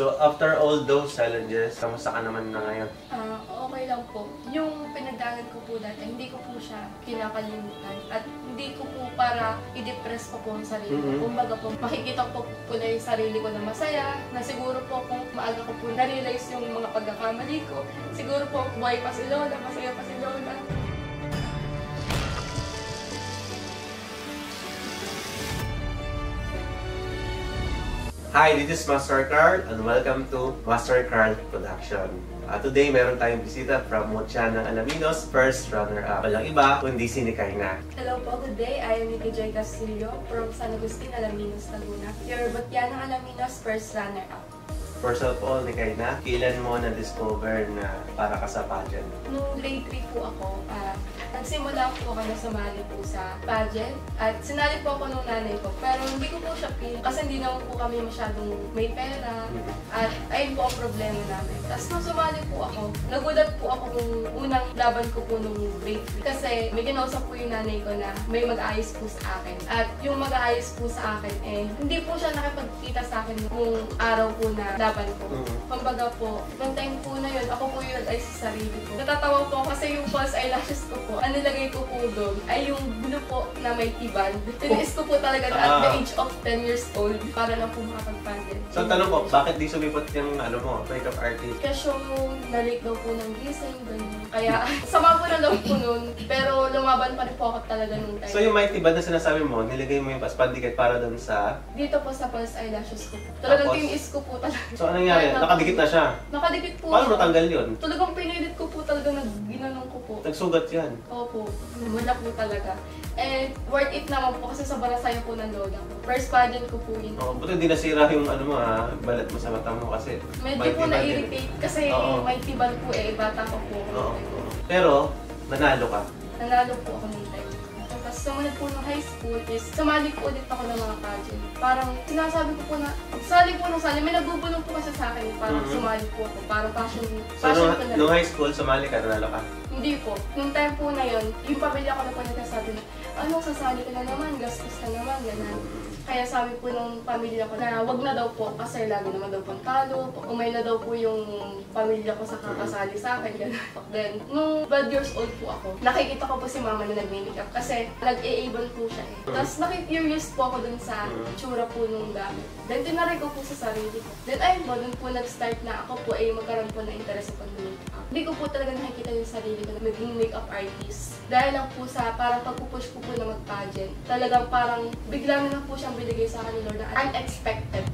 So, after all those challenges, kamusta ka naman na ngayon? Okay lang po. Yung pinagdagan ko po dati, hindi ko po siya kinakalimutan. At hindi ko po para i-depress ko po ang sarili ko. Kumbaga po, makikita ko po na yung sarili ko na masaya, na siguro po kung maaga ko po na-realize yung mga pagkakamali ko. Siguro po, buhay pa si Lola, masaya pa si Lola. Hi, this is Master Carl and welcome to Master Carl Production. Today, meron tayong bisita from Mutya ng Alaminos, first runner-up. Walang iba, kundi si Nikaina. Hello po, good day. I am Nikki Joy Castillo from San Agustin, Alaminos, Laguna. Your Mutya ng Alaminos, first runner-up. First of all, Nikaina, kailan mo na-discover na para ka sa pageant? Nung grade 3 po ako, nagsimula po ako na sumali po sa pageant at sinali po ako nung nanay ko. Pero hindi ko po siya feel kasi hindi naman po kami masyadong may pera at ayun po ang problema namin. Tapos nung sumali po ako, nagulat po ako nung unang laban ko po nung grade 3 kasi may kinausap po yung nanay ko na may mag-aayos po sa akin. At yung mag-aayos po sa akin, hindi po siya nakipagkita sa akin nung araw po na laban ko. Kumbaga po, nung time po na yun, ako po yung nag-ayos sa sarili ko. Natatawa po kasi yung false eyelashes ko po, ang nilagay ko po doon ay yung blue po na may tiband. Tinis ko po talaga at the age of 10 years old para lang po makapag-pageant. So, tanong po, bakit di sumipat yung makeup artist? Kasi na-late daw po ng gising, ganyan. Kaya, sama po na daw po nun, pero lumaban pa rin po ako talaga nung time. So, yung may tiband na sinasabi mo, nilagay mo yung paspandikit para doon sa... Dito po sa false eyelashes ko po. Talagang tinis ko po talaga. So, anong nangyari? Nakadikit na siya? Nakadikit po. Paano natanggal yun? Talagang pinilit ko po talaga, ginanong ko po. Nagsugat yan? Opo, wala po talaga. And worth it naman po kasi sobrang saya po ng lola ko. First pageant ko po yun. Buti hindi nasira yung balat mo sa mata mo kasi... Medyo po na-irritate kasi may tibal po bata pa po. Pero, nanalo ka? Nanalo po ako ng time. Tapos sumunod po ng high school is sumali po ulit ako ng mga pageant. Parang sinasabi ko po na, sali po ng sali. May nagbubulong po kasi sa akin. Parang sumali po ako. Parang passion So, ko na. nung high school, sumali ka, nanalo ka? Hindi po. Nung time po na yun, yung pamilya ko na po nagsasabi na, ano, sasali ka na naman, gastos ka naman, gano'n. Kaya sabi po ng pamilya ko na wag na daw po kasi lagi naman daw pang talo. Umay na daw po yung pamilya ko sa kakasali sa akin. Gano'n. Then, nung 12 years old po ako, nakikita ko po si mama na nag-makeup kasi nag-e-able po siya eh. Tapos nakikurious po ako dun sa tsura po nung gamit. Then, tinaray ko po sa sarili ko. Then, ayun po, dun po nag-start na ako po ay magkaroon po ng interest sa pag-makeup. Hindi ko po talaga nakikita yung sarili ko na maging makeup artist. Dahil lang po sa parang pagpupush ko po na mag-pageant. Talagang parang bigla na lang po siyang binigay sa akin ni Lord na unexpected.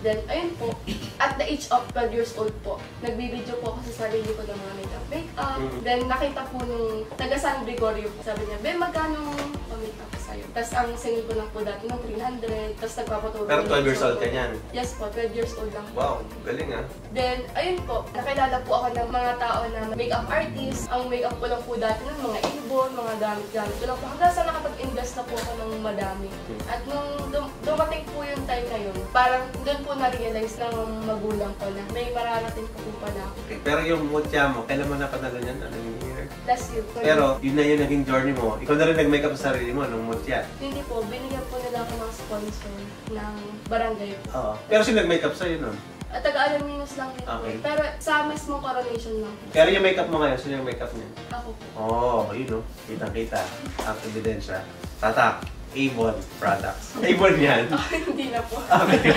Then, ayun po, at the age of 12 years old po, nagbibideo po ako sa sarili ko ng mga makeup. Then, nakita po nung taga San Gregorio po. Sabi niya, Ben, magkano pa-makeup ko sa'yo? Tapos, ang singil ko lang po dati ng 300. Tapos, nagpapatulog. Pero 12 years old ka niyan? Yes po, 12 years old lang po. Wow, galing ah. Then, ayun po, nakilala po ako ng mga tao na makeup artist. Ang makeup ko lang po dati ng mga ibon, mga gamit-gamit ko lang po. Hanggang sa nakapag-invest na po ako ng madami. At nung dumating po yung time na yun, parang doon po na-realize ng magulang ko na may mararating po pala ako. Okay, pero yung Mutya mo, kailan mo napanalo niyan? Anong year? Last year po. Pero yun na yung naging journey mo. Ikaw na rin nag-makeup sa sarili mo nung Mutya. Hindi po, binigyan po nila ako ng sponsor ng barangay po. Oo. Pero sino nag-makeup sa'yo nun? At taga-Alaminos lang din po. Okay. Pero sa mismong coronation lang po. Pero yung makeup mo ngayon, sino yung makeup niya? Ako po. Yun o. Kitang-kita. Ang ebidensya. Tatak. Avon products. Avon yan. Hindi na po. Okay.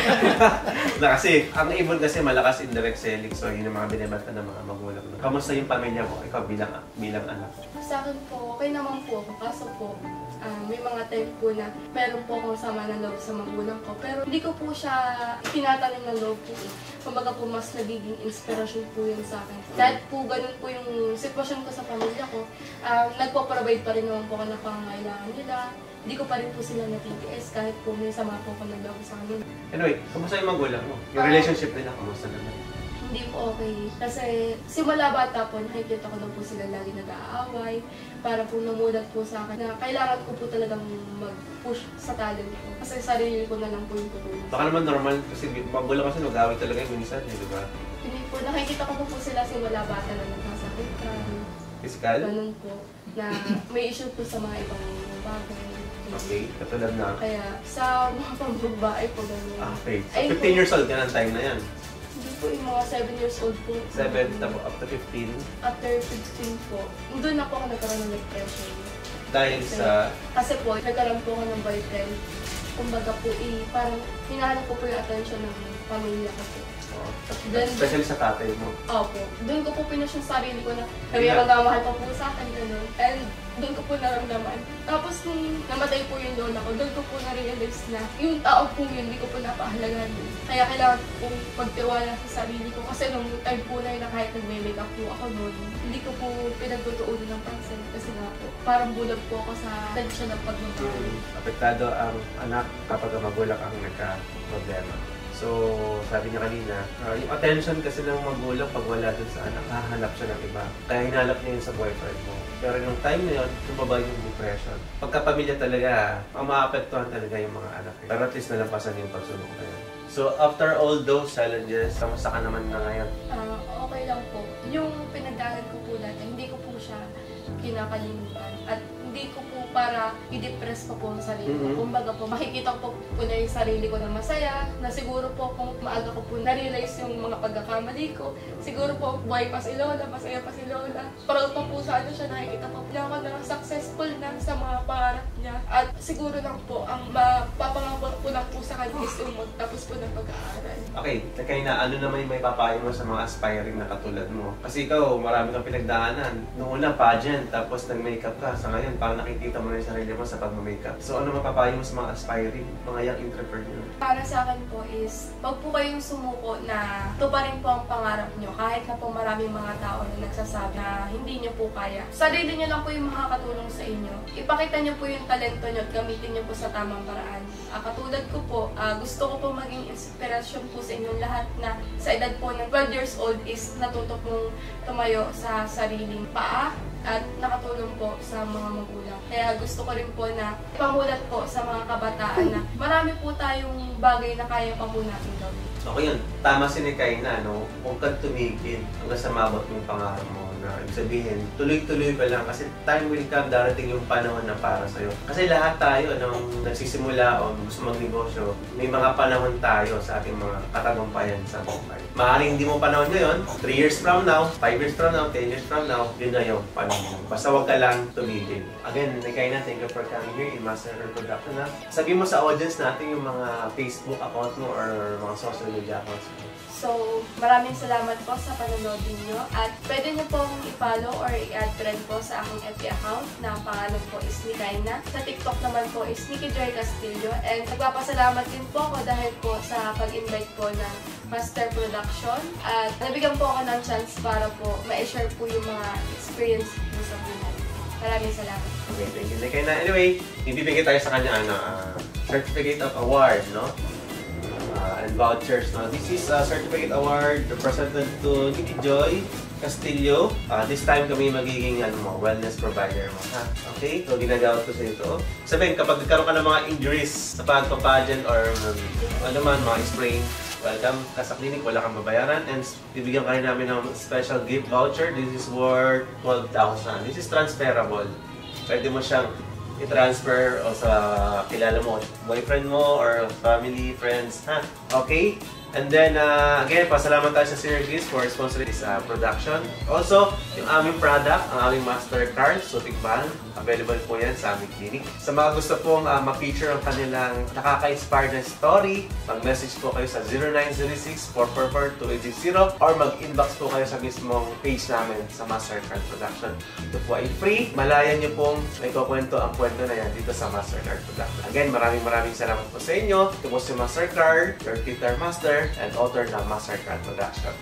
Kasi, ang Avon kasi malakas indirect selling. So, yun ang mga binibenta ng mga magulang. Kamusta yung pamilya mo? Ikaw bilang anak? Sa akin po, okay naman po ako. Kaso po, may mga time po na meron po akong sama ng loob sa magulang ko. Pero hindi ko po siya tinatanim ng loob po. Kumbaga po, mas nagiging inspirasyon po yun sa akin. Dahil po, ganun po yung sitwasyon ko sa pamilya ko. Nagpo-provide pa rin naman po ako ng pangangailangan nila. Hindi ko pa rin po sila natitiis kahit po may sama po ako ng loob sa amin. Anyway, kamusta yung magulang mo? Yung relationship nila, kamusta naman? Hindi po okay. Kasi simula bata po, nakikita ko na po sila lagi nag-aaway. Para po namulat po sa akin na kailangan ko po talagang mag-push sa talent ko. Kasi sarili ko na lang po yung tutulong. Baka naman normal kasi magulang kasi nag-aaway talaga yung minsan, di ba? Hindi po, nakikita ko po sila simula bata na nagkasakit ka. Fiskal? Ganun po. Na may issue po sa mga ibang bagay. Okay, katulad na. Kaya sa mga pambabae po ganun. Okay, so 15 years old ka ng time na yan. Hindi po yung mga 7 years old po. 7 up to 15. After 15 po, doon na po ako nagkaroon ng depression. Dahil sa... Kasi po, nagkaroon po ako ng boyfriend. Kumbaga po, parang hinahanap ko po yung attention ng pamilya ko po. Especially sa tatay mo. Opo. Doon ko po pinush yung sarili ko na may magmamahal pa po sa akin, gano'n. And doon ko po naramdaman. Tapos nung namatay po yung lola ko, doon ko po na-realize na yung tao po yun, hindi ko po napahalagahan. Kaya kailangan ko pong pagtiwala sa sarili ko. Kasi nung time po na yun na kahit nag-make up po ako noon, hindi ko po pinagtutuunan ng pansin. Kasi nga po, parang bulag po ako sa tensyon ng pagmamahal. Apektado ang anak kapag magulang ang nagka-problema. So, sabi niya kanina, yung attention kasi ng magulang pag wala dun sa anak, hahanap siya ng iba. Kaya hinalap niya yun sa boyfriend mo. Pero yung time na yun, tumaba yung depression. Pagkapamilya talaga, ang maapektuhan talaga yung mga anak. Pero at least nalampasan yung pagsulong na yun. So, after all those challenges, kamusta ka naman na ngayon? Okay lang po. Yung pinagdaanan ko po natin, hindi ko po siya kinakalimutan. At hindi ko po para i-depress ko po ang sarili ko. Kumbaga po, makikita ko po na yung sarili ko na masaya, na siguro po kung maaga ko po na-realize yung mga pagkakamali ko, siguro po buhay pa si Lola, masaya pa si Lola. Proud pa po sa ano siya, nakikita pa po niya ako na successful na sa mga pangarap niya. At siguro lang po, ang mapapangako po lang po sa kanya is yung magtapos po ng pag-aaral. Okay, kaya na ano naman yung may papayo mo sa mga aspiring na katulad mo? Kasi ikaw, marami kang pinagdaanan. Noong una, pageant, tapos nag-makeup ka. Sa ngayon, parang nakikita mo na yung sarili mo sa pag-makeup. So ano mapapayo mo sa mga aspiring, mga young entrepreneur? Para sa akin po is, wag po kayong sumuko na tuparin po ang pangarap nyo. Kahit na po maraming mga tao na nagsasabi na hindi nyo po kaya. Sarili nyo lang po yung makakatulong sa inyo. Ipakita nyo po yung talento nyo at gamitin nyo po sa tamang paraan. Katulad ko po, gusto ko po maging inspirasyon po sa inyong lahat na sa edad po ng 12 years old is natuto pong tumayo sa sariling paa at nakatulong po sa mga magulang. Kaya gusto ko rin po na ipamulat po sa mga kabataan na marami po tayong bagay na kaya pa po natin gawin. Okay yun. Tama si Nikay na, no? Huwag kang tumigil hanggang sa mabot yung pangarap mo. Na ibig sabihin, tuloy-tuloy ka lang kasi time will come, darating yung panahon na para sa'yo. Kasi lahat tayo, nung nagsisimula o gusto magnegosyo, may mga panahon tayo sa ating mga katagumpayan sa buhay. Maaaring hindi mo panahon ngayon, 3 years from now, 5 years from now, 10 years from now, yun na yung panahon mo. Basta huwag ka lang tumigil. Again, Nikay na, thank you for coming here in Master Production. Sabihin mo sa audience natin yung mga Facebook account mo or mga social media accounts mo. So, maraming salamat po sa panonood ninyo at pwede niyo pong i-follow or i-add friend po sa aking FB account na ang pangalan po is Nikay na. Sa TikTok naman po is Nikki Joy Castillo and nagpapasalamat din po ako dahil po sa pag-invite po ng Master Production at nabigyan po ako ng chance para po ma-share po yung mga experience po sa buhay. Maraming salamat. Okay, thank you. Nikay na. Anyway, ibibigay tayo sa kanya certificate of award, no? And vouchers. Now, this is a certificate award presented to Nikki Joy Castillo. This time kami magiging wellness provider mo. Ha? Okay? So, ginagawad ko sa ito. Sabihin, kapag nagkaroon ka ng mga injuries sa pagpapageant or mga sprain, welcome ka sa clinic, wala kang babayaran. And bibigyan ka rin namin ng special gift voucher. This is worth 12,000. This is transferable. Pwede mo siyang i-transfer o sa kilala mo, boyfriend mo or family, friends, ha? Okay? And then, again, pasalamat tayo sa Syragis for sponsoring this production. Also, yung aming product, ang aming Master Card, Sutic Balm, available po yan sa aming clinic. Sa mga gusto pong ma-feature ang kanilang nakaka-inspire na story, mag-message po kayo sa 0906-444-2860 or mag-inbox po kayo sa mismong page namin sa Master Card Production. Ito po ay free. Malayan nyo pong may kukwento ang kwento na yan dito sa Master Card Production. Again, maraming salamat po sa inyo. Ito po si Master Card, your Twitter Master, and author ng Master Card Production.